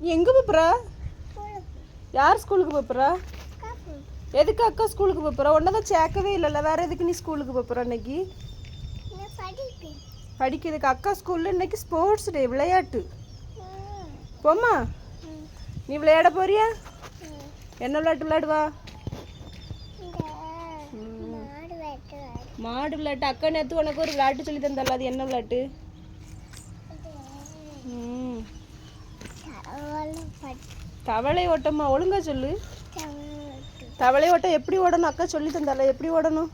நீ எங்கே போப்புறா? யார் ஸ்கூலுக்கு போப்புறா? எதுக்கு அக்கா ஸ்கூலுக்கு போப்புறா? ஒன்றதான் சேர்க்கவே இல்லைல்ல, வேற எதுக்கு நீ ஸ்கூலுக்கு போப்புறா இன்னைக்கு? படிக்கிறதுக்கு. அக்கா ஸ்கூலில் இன்னைக்கு ஸ்போர்ட்ஸ் டே, விளையாட்டு. போம்மா, நீ விளையாட போறியா? என்ன விளையாட்டு விளையாடுவா? மாடு விளையாட்டு. அக்கா நேற்று உனக்கு ஒரு விளையாட்டு சொல்லி தந்தால, அது என்ன விளையாட்டு? தவளை ஓட்டமா? ஒழுங்கா சொல்லு. தவளை ஓட்டம் எப்படி ஓடணும் அக்கா சொல்லி தந்தால, எப்படி ஓடணும்?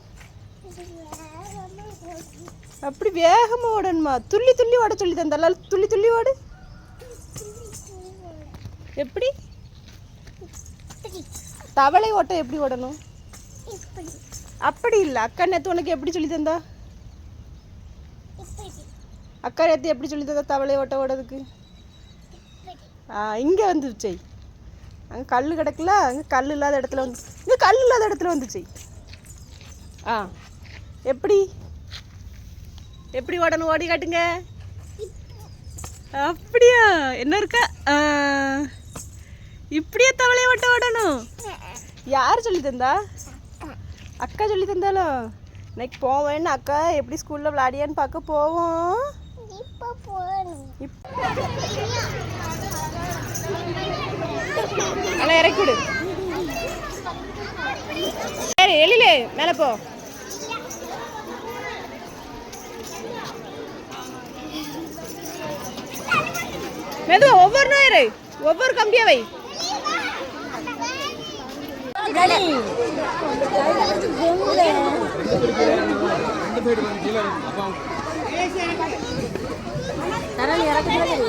அப்படி வேகமா ஓடணுமா? துள்ளி துள்ளி ஓட சொல்லி தந்தால, துள்ளி துள்ளி ஓடு. எப்படி? தவளை ஓட்டம் எப்படி ஓடணும்? அப்படி இல்லை, அக்கா நேற்று உனக்கு எப்படி சொல்லி தந்தா? அக்கா நேற்று எப்படி சொல்லி தந்தா தவளை ஓட்டம் ஓடுறதுக்கு? இங்கே வந்துச்சு. அங்கே கல் கிடக்கல, அங்கே கல் இல்லாத இடத்துல வந்து, இங்கே கல் இல்லாத இடத்துல வந்துச்சு. எப்படி எப்படி ஓடணும்? ஓடி காட்டுங்க. அப்படியா? என்ன இருக்கா? இப்படியே தவளை ஓட்ட ஓடணும். யார் சொல்லி தந்தா? அக்கா சொல்லி தந்தாலோ? இன்னைக்கு போவேன்னு அக்கா எப்படி ஸ்கூலில் விளையாடியான்னு பார்க்க போவோம். நல்லா இறக்கிவிடு. சரி, எழிலே மேலே போ. மெதுவா, ஒவ்வொரு நோயரு ஒவ்வொரு கம்பியாவை.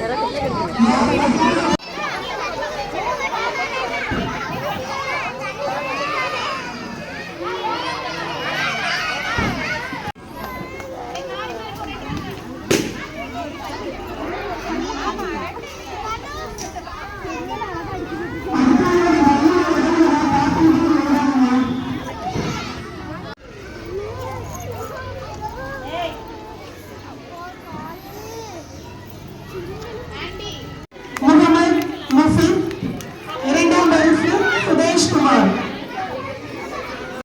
இறக்கு